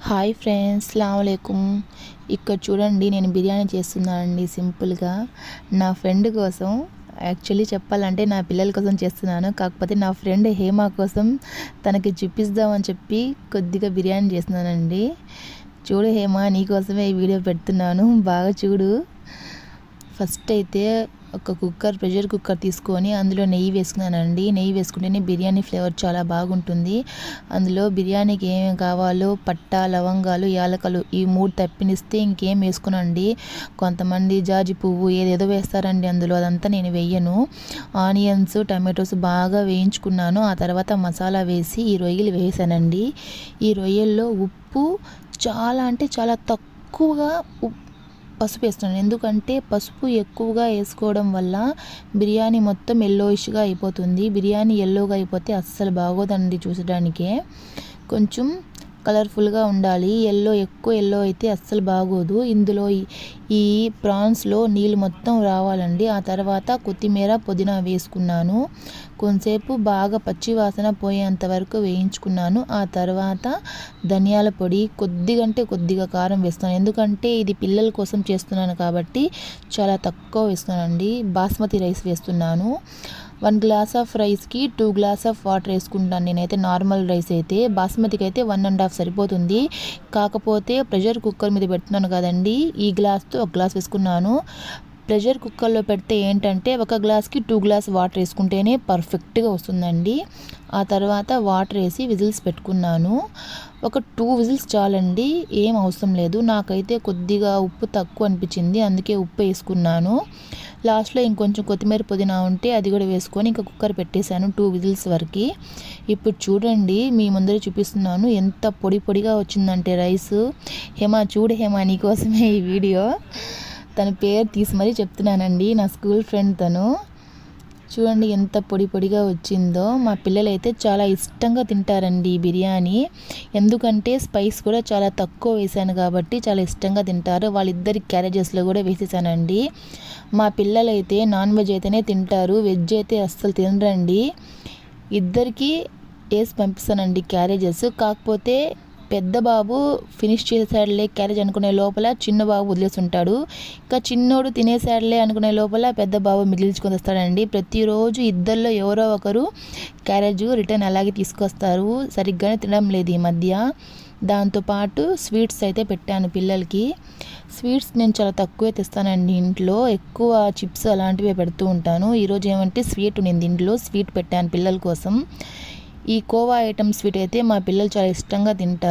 Hi friends, అస్సలాముఅలైకుం. ఇక్కడ చూడండి, నేను బిర్యానీ చేస్తున్నానండి సింపుల్గా నా ఫ్రెండ్ కోసం. యాక్చువల్లీ చెప్పాలంటే నా పిల్లల కోసం చేస్తున్నాను. కాకపోతే నా ఫ్రెండ్ హేమ కోసం తనకి చూపిద్దామని చెప్పి కొద్దిగా బిర్యానీ చేస్తున్నానండి. చూడు హేమ, నీకోసమే ఈ వీడియో పెడుతున్నాను, బాగా చూడు. ఫస్ట్ అయితే ఒక ప్రెషర్ కుక్కర్ తీసుకొని అందులో నెయ్యి వేసుకున్నానండి. నెయ్యి వేసుకుంటేనే బిర్యానీ ఫ్లేవర్ చాలా బాగుంటుంది. అందులో బిర్యానీకి ఏమేమి కావాలో పట్టా, లవంగాలు, యాలకలు ఈ 3 తప్పినిస్తే ఇంకేం వేసుకునండి. కొంతమంది జాజి పువ్వు ఏదేదో వేస్తారండి అందులో, అదంతా నేను వేయను. ఆనియన్స్, టమాటోస్ బాగా వేయించుకున్నాను. ఆ తర్వాత మసాలా వేసి ఈ రొయ్యలు వేసానండి. ఈ రొయ్యల్లో ఉప్పు చాలా తక్కువగా పసుపు వేస్తున్నాను. ఎందుకంటే పసుపు ఎక్కువగా వేసుకోవడం వల్ల బిర్యానీ మొత్తం ఎల్లోయిష్గా అయిపోతుంది. బిర్యానీ ఎల్లోగా అయిపోతే అస్సలు బాగోదండి చూసడానికే. కొంచెం కలర్ఫుల్గా ఉండాలి. ఎక్కువ ఎల్లో అయితే అస్సలు బాగోదు. ఇందులో ఈ ప్రాన్స్లో నీళ్ళు మొత్తం రావాలండి. ఆ తర్వాత కొత్తిమీర, పుదీనా వేసుకున్నాను. కొంతసేపు బాగా పచ్చి వాసన పోయేంత వరకు వేయించుకున్నాను. ఆ తర్వాత ధనియాల పొడి, కొద్దిగా కారం వేస్తున్నాను. ఎందుకంటే ఇది పిల్లల కోసం చేస్తున్నాను కాబట్టి చాలా తక్కువ వేస్తున్నానండి. బాస్మతి రైస్ వేస్తున్నాను. 1 గ్లాస్ ఆఫ్ రైస్కి 2 గ్లాస్ ఆఫ్ వాటర్ వేసుకుంటాను నేనైతే. నార్మల్ రైస్ అయితే, బాస్మతికి అయితే 1.5 సరిపోతుంది. కాకపోతే ప్రెషర్ కుక్కర్ మీద పెడుతున్నాను కదండి, ఈ గ్లాస్తో 1 గ్లాస్ వేసుకున్నాను. ప్రెషర్ కుక్కర్లో పెడితే ఏంటంటే 1 గ్లాస్కి 2 గ్లాస్ వాటర్ వేసుకుంటేనే పర్ఫెక్ట్గా వస్తుందండి. ఆ తర్వాత వాటర్ వేసి విజిల్స్ పెట్టుకున్నాను. ఒక 2 విజిల్స్ చాలండి, ఏం అవసరం లేదు. నాకైతే కొద్దిగా ఉప్పు తక్కువ అనిపించింది, అందుకే ఉప్పు వేసుకున్నాను. లాస్ట్లో ఇంకొంచెం కొత్తిమీర, పుదీనా ఉంటే అది కూడా వేసుకొని ఇంకా కుక్కర్ పెట్టేశాను 2 విజిల్స్ వరకు. ఇప్పుడు చూడండి, మీ ముందర చూపిస్తున్నాను ఎంత పొడిగా వచ్చిందంటే రైస్. చూడు హేమ, నీకోసమే ఈ వీడియో. తన పేరు తీసి మరీ చెప్తున్నానండి, నా స్కూల్ ఫ్రెండ్ తను. చూడండి ఎంత పొడిగా వచ్చిందో. మా పిల్లలు అయితే చాలా ఇష్టంగా తింటారండి ఈ బిర్యానీ. ఎందుకంటే స్పైస్ కూడా చాలా తక్కువ వేసాను కాబట్టి చాలా ఇష్టంగా తింటారు. వాళ్ళిద్దరి క్యారేజెస్లో కూడా వేసేసానండి. మా పిల్లలైతే నాన్ వెజ్ అయితేనే తింటారు, వెజ్ అయితే అస్సలు తినరండి. ఇద్దరికి వేసి పంపిస్తానండి క్యారేజెస్. కాకపోతే పెద్ద బాబు ఫినిష్ చేసాడులే క్యారేజ్ అనుకునే లోపల చిన్న బాబు వదిలేసి ఉంటాడు. ఇంకా చిన్నోడు తినేసాడులే అనుకునే లోపల పెద్ద బాబు మిగిలించుకొని వస్తాడండి. ప్రతిరోజు ఇద్దరిలో ఎవరో ఒకరు క్యారేజ్ రిటర్న్ అలాగే తీసుకొస్తారు. సరిగ్గానే తినడం లేదు ఈ మధ్య. దాంతోపాటు స్వీట్స్ అయితే పెట్టాను పిల్లలకి. స్వీట్స్ నేను చాలా తక్కువే తెస్తానండి ఇంట్లో, ఎక్కువ చిప్స్ అలాంటివి పెడుతూ ఉంటాను. ఈరోజు ఏమంటే స్వీట్ నేను ఇంట్లో స్వీట్ పెట్టాను పిల్లల కోసం. ఈ కోవా ఐటమ్ స్వీట్ అయితే మా పిల్లలు చాలా ఇష్టంగా తింటారు.